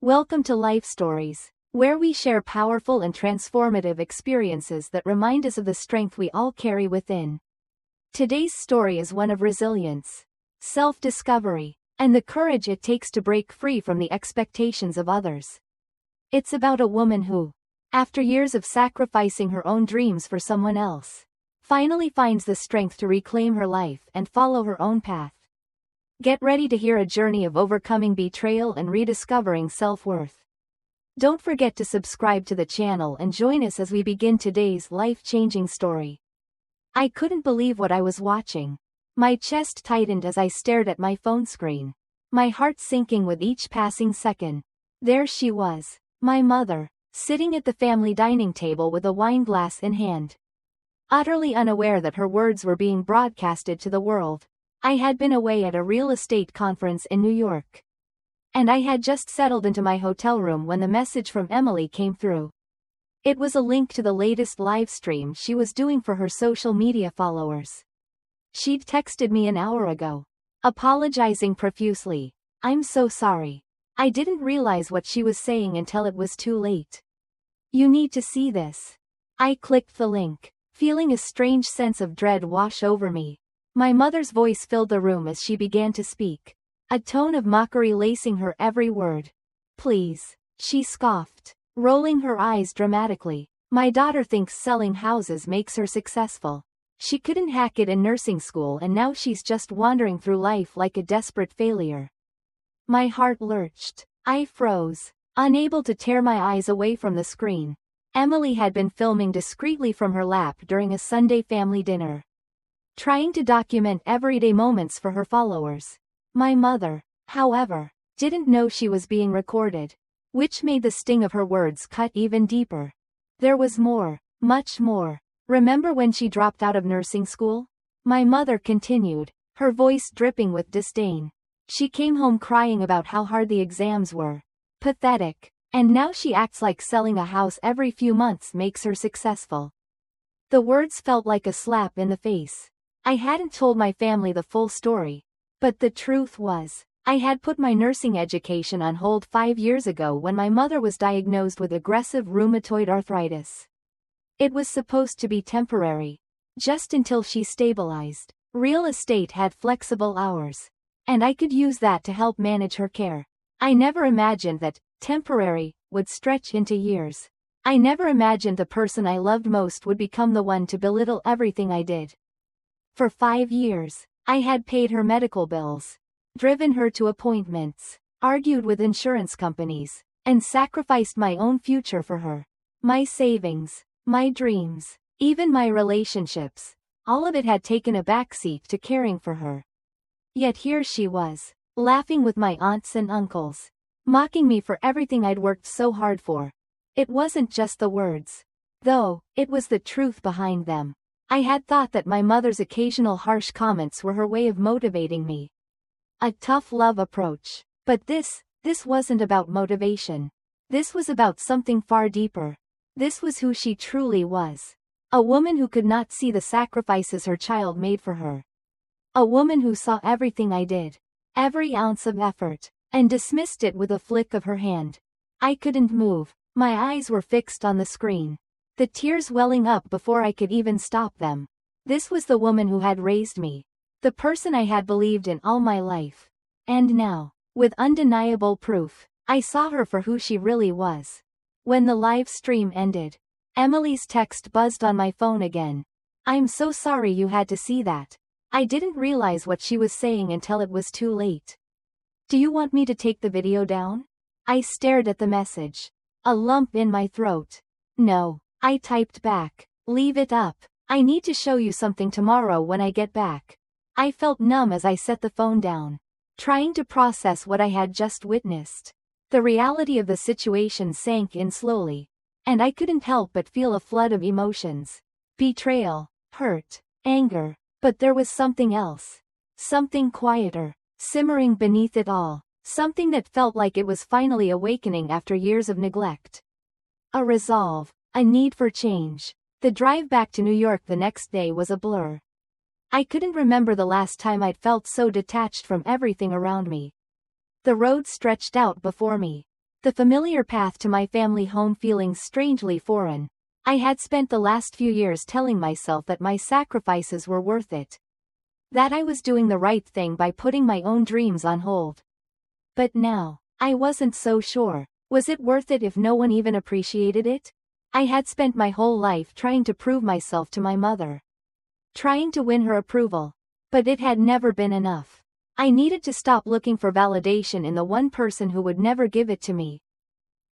Welcome to Life Stories, where we share powerful and transformative experiences that remind us of the strength we all carry within. Today's story is one of resilience, self-discovery, and the courage it takes to break free from the expectations of others. It's about a woman who, after years of sacrificing her own dreams for someone else, finally finds the strength to reclaim her life and follow her own path. Get ready to hear a journey of overcoming betrayal and rediscovering self-worth. Don't forget to subscribe to the channel and join us as we begin today's life-changing story. I couldn't believe what I was watching. My chest tightened as I stared at my phone screen, my heart sinking with each passing second. There she was, my mother, sitting at the family dining table with a wine glass in hand. Utterly unaware that her words were being broadcasted to the world, I had been away at a real estate conference in New York. And I had just settled into my hotel room when the message from Emily came through. It was a link to the latest live stream she was doing for her social media followers. She'd texted me an hour ago, apologizing profusely. "I'm so sorry. I didn't realize what she was saying until it was too late. You need to see this." I clicked the link, feeling a strange sense of dread wash over me. My mother's voice filled the room as she began to speak, a tone of mockery lacing her every word. "Please," she scoffed, rolling her eyes dramatically. "My daughter thinks selling houses makes her successful. She couldn't hack it in nursing school and now she's just wandering through life like a desperate failure." My heart lurched. I froze, unable to tear my eyes away from the screen. Emily had been filming discreetly from her lap during a Sunday family dinner, trying to document everyday moments for her followers. My mother, however, didn't know she was being recorded, which made the sting of her words cut even deeper. There was more, much more. "Remember when she dropped out of nursing school?" My mother continued, her voice dripping with disdain. "She came home crying about how hard the exams were. Pathetic. And now she acts like selling a house every few months makes her successful." The words felt like a slap in the face. I hadn't told my family the full story. But the truth was, I had put my nursing education on hold 5 years ago when my mother was diagnosed with aggressive rheumatoid arthritis. It was supposed to be temporary, just until she stabilized. Real estate had flexible hours, and I could use that to help manage her care. I never imagined that temporary would stretch into years. I never imagined the person I loved most would become the one to belittle everything I did. For 5 years, I had paid her medical bills, driven her to appointments, argued with insurance companies, and sacrificed my own future for her. My savings, my dreams, even my relationships, all of it had taken a backseat to caring for her. Yet here she was, laughing with my aunts and uncles, mocking me for everything I'd worked so hard for. It wasn't just the words, though, it was the truth behind them. I had thought that my mother's occasional harsh comments were her way of motivating me. A tough love approach. But this wasn't about motivation. This was about something far deeper. This was who she truly was. A woman who could not see the sacrifices her child made for her. A woman who saw everything I did, every ounce of effort, and dismissed it with a flick of her hand. I couldn't move. My eyes were fixed on the screen, the tears welling up before I could even stop them. This was the woman who had raised me, the person I had believed in all my life. And now, with undeniable proof, I saw her for who she really was. When the live stream ended, Emily's text buzzed on my phone again. "I'm so sorry you had to see that. I didn't realize what she was saying until it was too late. Do you want me to take the video down?" I stared at the message, a lump in my throat. "No," I typed back. "Leave it up. I need to show you something tomorrow when I get back." I felt numb as I set the phone down, trying to process what I had just witnessed. The reality of the situation sank in slowly, and I couldn't help but feel a flood of emotions. Betrayal, hurt, anger, but there was something else. Something quieter, simmering beneath it all. Something that felt like it was finally awakening after years of neglect. A resolve, a need for change. The drive back to New York the next day was a blur. I couldn't remember the last time I'd felt so detached from everything around me. The road stretched out before me. the familiar path to my family home feeling strangely foreign. I had spent the last few years telling myself that my sacrifices were worth it. That I was doing the right thing by putting my own dreams on hold. But now, I wasn't so sure. Was it worth it if no one even appreciated it? I had spent my whole life trying to prove myself to my mother. Trying to win her approval. But it had never been enough. I needed to stop looking for validation in the one person who would never give it to me.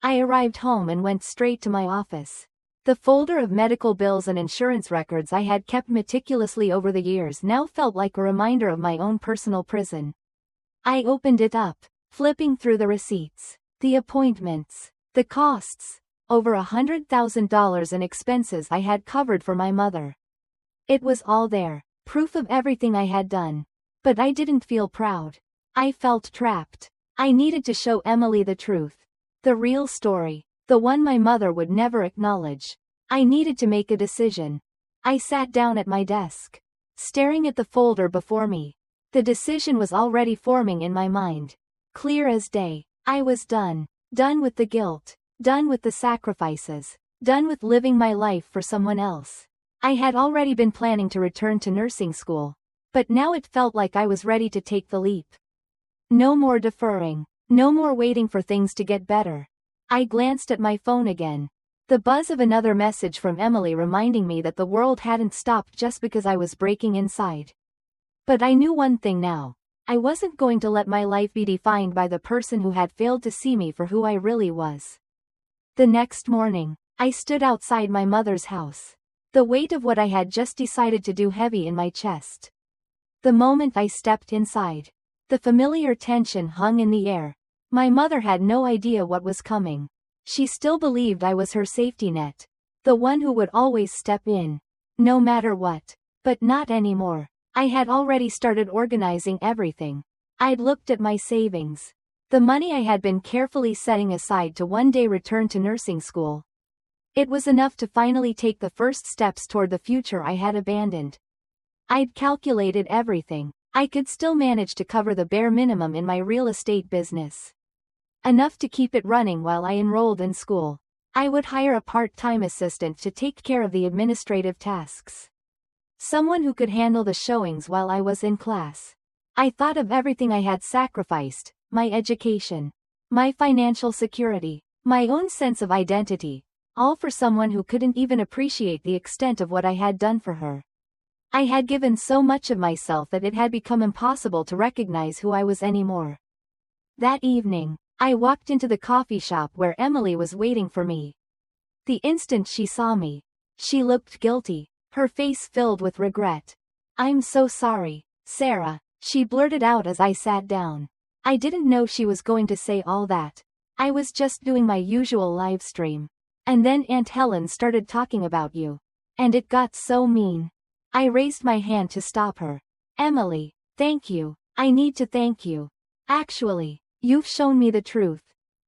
I arrived home and went straight to my office. The folder of medical bills and insurance records I had kept meticulously over the years now felt like a reminder of my own personal prison. I opened it up, flipping through the receipts, the appointments, the costs, over $100,000 in expenses I had covered for my mother. It was all there, proof of everything I had done. But I didn't feel proud. I felt trapped. I needed to show Emily the truth. The real story. The one my mother would never acknowledge. I needed to make a decision. I sat down at my desk, staring at the folder before me. The decision was already forming in my mind. Clear as day. I was done. Done with the guilt. Done with the sacrifices. Done with living my life for someone else. I had already been planning to return to nursing school. But now it felt like I was ready to take the leap. No more deferring. No more waiting for things to get better. I glanced at my phone again. The buzz of another message from Emily reminding me that the world hadn't stopped just because I was breaking inside. But I knew one thing now. I wasn't going to let my life be defined by the person who had failed to see me for who I really was. The next morning, I stood outside my mother's house. The weight of what I had just decided to do heavy in my chest. The moment I stepped inside, the familiar tension hung in the air. My mother had no idea what was coming. She still believed I was her safety net. The one who would always step in. No matter what. But not anymore. I had already started organizing everything. I'd looked at my savings. The money I had been carefully setting aside to one day return to nursing school. It was enough to finally take the first steps toward the future I had abandoned. I'd calculated everything. I could still manage to cover the bare minimum in my real estate business. Enough to keep it running while I enrolled in school. I would hire a part-time assistant to take care of the administrative tasks. Someone who could handle the showings while I was in class. I thought of everything I had sacrificed, my education, my financial security, my own sense of identity, all for someone who couldn't even appreciate the extent of what I had done for her. I had given so much of myself that it had become impossible to recognize who I was anymore. That evening, I walked into the coffee shop where Emily was waiting for me. The instant she saw me, she looked guilty, her face filled with regret. "I'm so sorry, Sarah," she blurted out as I sat down. I didn't know she was going to say all that. I was just doing my usual live stream. And then Aunt Helen started talking about you. And it got so mean. I raised my hand to stop her. "Emily, thank you. I need to thank you. Actually, you've shown me the truth."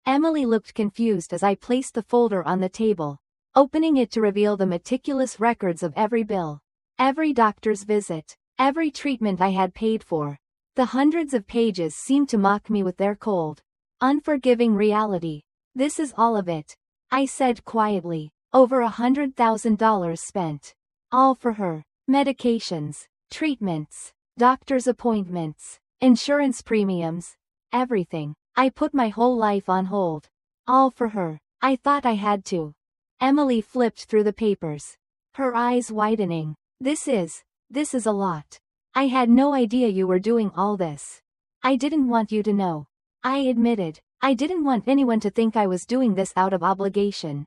Emily looked confused as I placed the folder on the table, opening it to reveal the meticulous records of every bill, every doctor's visit, every treatment I had paid for. The hundreds of pages seemed to mock me with their cold, unforgiving reality. "This is all of it," I said quietly. "Over $100,000 spent. All for her. Medications, treatments, doctor's appointments, insurance premiums, everything. I put my whole life on hold. All for her. I thought I had to." Emily flipped through the papers, her eyes widening. This is a lot. I had no idea you were doing all this. I didn't want you to know." I admitted. I didn't want anyone to think I was doing this out of obligation.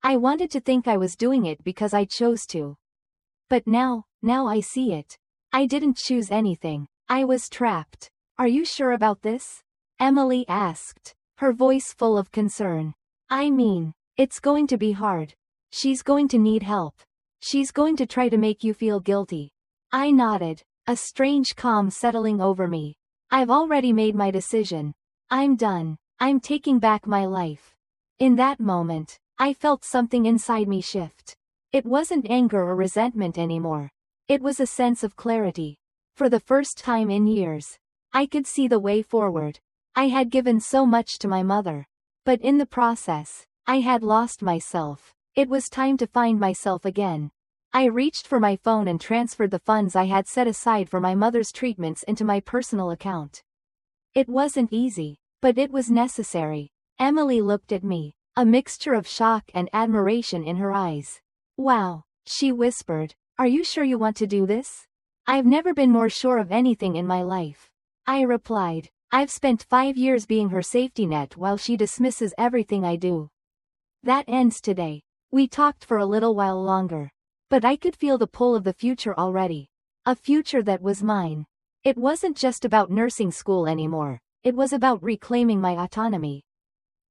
I wanted to think I was doing it because I chose to. But now I see it. I didn't choose anything. I was trapped. "Are you sure about this?" Emily asked, her voice full of concern. "I mean, it's going to be hard. She's going to need help. She's going to try to make you feel guilty." I nodded, a strange calm settling over me. "I've already made my decision. I'm done. I'm taking back my life." In that moment, I felt something inside me shift. It wasn't anger or resentment anymore. It was a sense of clarity. For the first time in years, I could see the way forward. I had given so much to my mother. But in the process, I had lost myself. It was time to find myself again. I reached for my phone and transferred the funds I had set aside for my mother's treatments into my personal account. It wasn't easy, but it was necessary. Emily looked at me, a mixture of shock and admiration in her eyes. "Wow," she whispered. "Are you sure you want to do this?" "I've never been more sure of anything in my life," I replied. "I've spent 5 years being her safety net while she dismisses everything I do." That ends today. We talked for a little while longer. But I could feel the pull of the future already. A future that was mine. It wasn't just about nursing school anymore. It was about reclaiming my autonomy.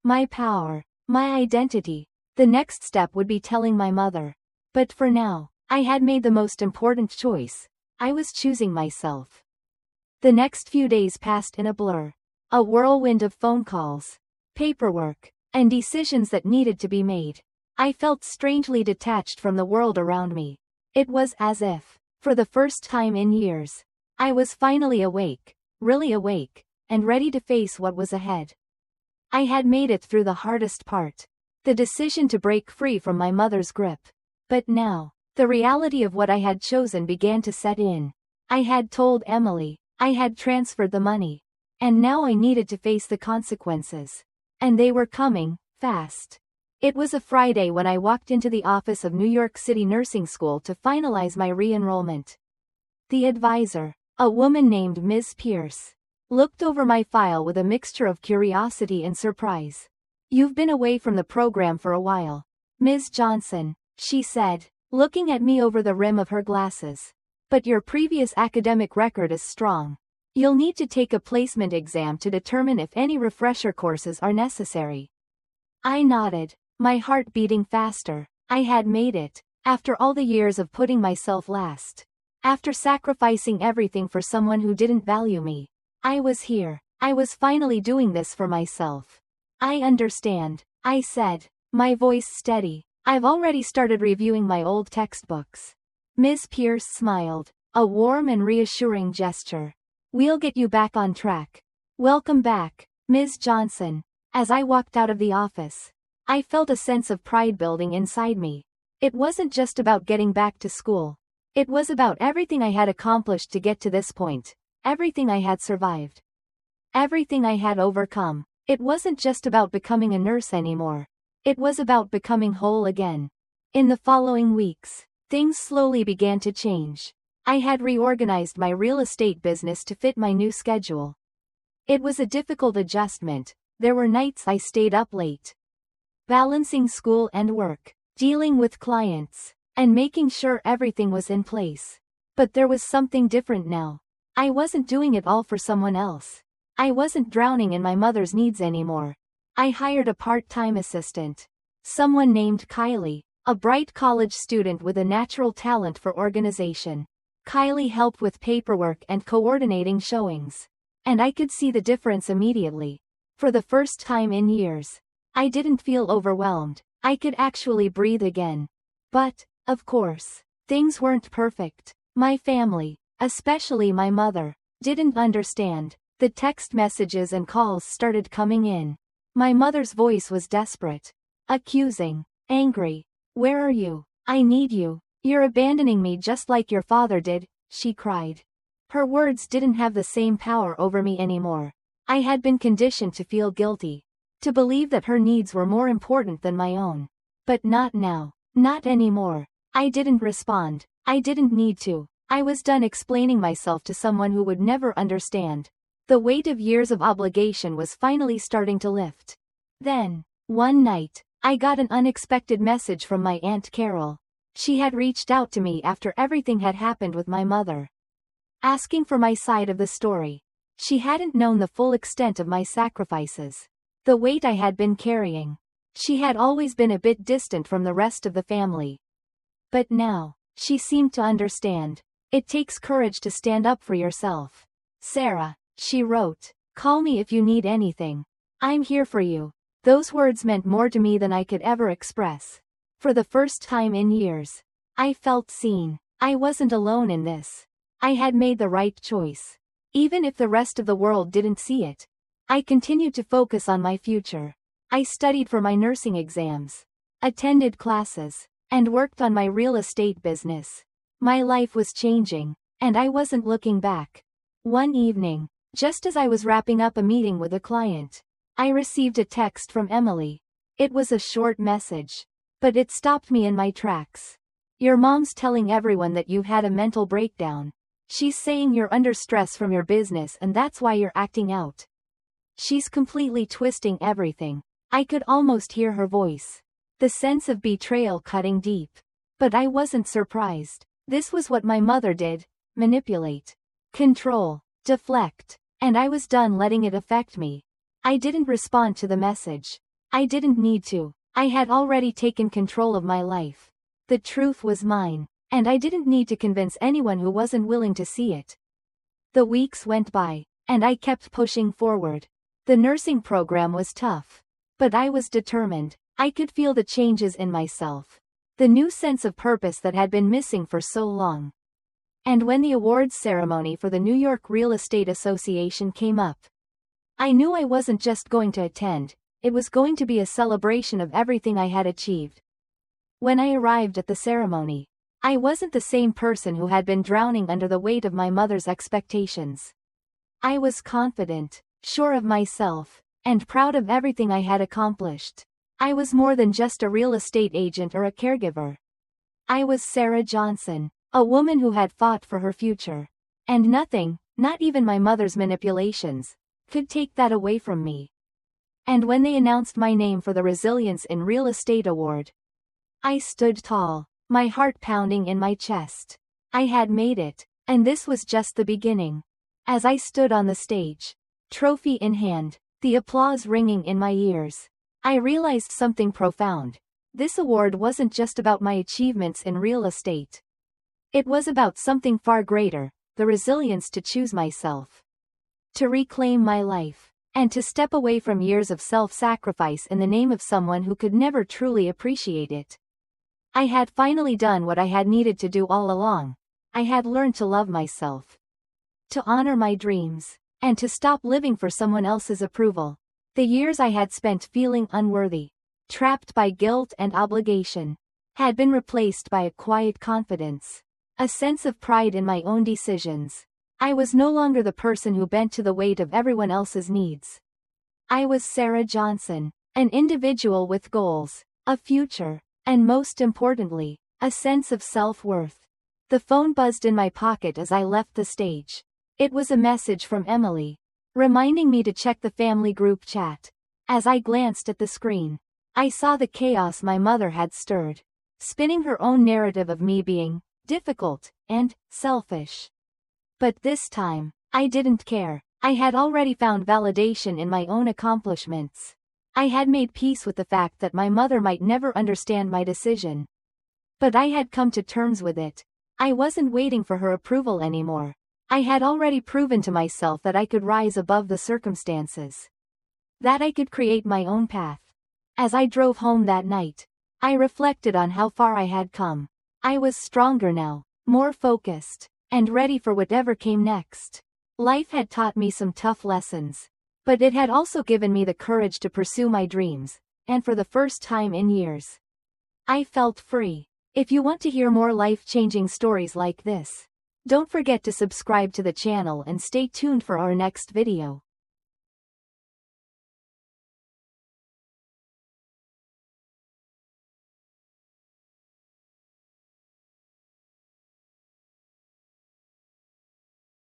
My power. My identity. The next step would be telling my mother. But for now, I had made the most important choice. I was choosing myself. The next few days passed in a blur. A whirlwind of phone calls, paperwork, and decisions that needed to be made. I felt strangely detached from the world around me. It was as if, for the first time in years, I was finally awake, really awake, and ready to face what was ahead. I had made it through the hardest part, the decision to break free from my mother's grip. But now, the reality of what I had chosen began to set in. I had told Emily, I had transferred the money, and now I needed to face the consequences. And they were coming, fast. It was a Friday when I walked into the office of New York City Nursing School to finalize my re-enrollment. The advisor, a woman named Ms. Pierce, looked over my file with a mixture of curiosity and surprise. "You've been away from the program for a while, Ms. Johnson," she said, looking at me over the rim of her glasses. "But your previous academic record is strong. You'll need to take a placement exam to determine if any refresher courses are necessary." I nodded, my heart beating faster. I had made it, after all the years of putting myself last. After sacrificing everything for someone who didn't value me. I was here. I was finally doing this for myself. "I understand," I said, my voice steady. "I've already started reviewing my old textbooks." Ms. Pierce smiled, a warm and reassuring gesture. "We'll get you back on track." "Welcome back, Ms. Johnson." As I walked out of the office, I felt a sense of pride building inside me. It wasn't just about getting back to school. It was about everything I had accomplished to get to this point, everything I had survived, everything I had overcome. It wasn't just about becoming a nurse anymore. It was about becoming whole again. In the following weeks, things slowly began to change. I had reorganized my real estate business to fit my new schedule. It was a difficult adjustment. There were nights I stayed up late, balancing school and work, dealing with clients, and making sure everything was in place. But there was something different now. I wasn't doing it all for someone else. I wasn't drowning in my mother's needs anymore. I hired a part-time assistant, someone named Kylie, a bright college student with a natural talent for organization. Kylie helped with paperwork and coordinating showings. And I could see the difference immediately. For the first time in years, I didn't feel overwhelmed. I could actually breathe again. But, of course, things weren't perfect. My family, especially my mother, didn't understand. The text messages and calls started coming in. My mother's voice was desperate, accusing, angry. "Where are you? I need you. You're abandoning me just like your father did," she cried. Her words didn't have the same power over me anymore. I had been conditioned to feel guilty, to believe that her needs were more important than my own. But not now. Not anymore. I didn't respond. I didn't need to. I was done explaining myself to someone who would never understand. The weight of years of obligation was finally starting to lift. Then, one night, I got an unexpected message from my Aunt Carol. She had reached out to me after everything had happened with my mother, asking for my side of the story. She hadn't known the full extent of my sacrifices, the weight I had been carrying. She had always been a bit distant from the rest of the family. But now, she seemed to understand. "It takes courage to stand up for yourself, Sarah," she wrote. "Call me if you need anything. I'm here for you." Those words meant more to me than I could ever express. For the first time in years, I felt seen. I wasn't alone in this. I had made the right choice. Even if the rest of the world didn't see it. I continued to focus on my future. I studied for my nursing exams, attended classes, and worked on my real estate business. My life was changing, and I wasn't looking back. One evening, just as I was wrapping up a meeting with a client, I received a text from Emily. It was a short message, but it stopped me in my tracks. Your mom's telling everyone that you've had a mental breakdown. She's saying you're under stress from your business and that's why you're acting out. She's completely twisting everything. I could almost hear her voice. The sense of betrayal cutting deep. But I wasn't surprised. This was what my mother did: manipulate, control, deflect. And I was done letting it affect me. I didn't respond to the message. I didn't need to. I had already taken control of my life. The truth was mine, and I didn't need to convince anyone who wasn't willing to see it. The weeks went by, and I kept pushing forward. The nursing program was tough, but I was determined. I could feel the changes in myself, the new sense of purpose that had been missing for so long. And when the awards ceremony for the New York Real Estate Association came up, I knew I wasn't just going to attend, it was going to be a celebration of everything I had achieved. When I arrived at the ceremony, I wasn't the same person who had been drowning under the weight of my mother's expectations. I was confident, sure of myself, and proud of everything I had accomplished. I was more than just a real estate agent or a caregiver. I was Sarah Johnson, a woman who had fought for her future. And nothing, not even my mother's manipulations, could take that away from me. And when they announced my name for the Resilience in Real Estate Award, I stood tall, my heart pounding in my chest. I had made it, and this was just the beginning. As I stood on the stage, trophy in hand, the applause ringing in my ears, I realized something profound. This award wasn't just about my achievements in real estate. It was about something far greater: the resilience to choose myself, to reclaim my life, and to step away from years of self-sacrifice in the name of someone who could never truly appreciate it. I had finally done what I had needed to do all along. I had learned to love myself, to honor my dreams, and to stop living for someone else's approval. The years I had spent feeling unworthy, trapped by guilt and obligation, had been replaced by a quiet confidence, a sense of pride in my own decisions. I was no longer the person who bent to the weight of everyone else's needs. I was Sarah Johnson, an individual with goals, a future, and most importantly, a sense of self-worth. The phone buzzed in my pocket as I left the stage. It was a message from Emily, reminding me to check the family group chat. As I glanced at the screen, I saw the chaos my mother had stirred, spinning her own narrative of me being difficult and selfish. But this time, I didn't care. I had already found validation in my own accomplishments. I had made peace with the fact that my mother might never understand my decision. But I had come to terms with it. I wasn't waiting for her approval anymore. I had already proven to myself that I could rise above the circumstances, that I could create my own path. As I drove home that night, I reflected on how far I had come. I was stronger now, more focused, and ready for whatever came next. Life had taught me some tough lessons, but it had also given me the courage to pursue my dreams, and for the first time in years, I felt free. If you want to hear more life-changing stories like this, don't forget to subscribe to the channel and stay tuned for our next video.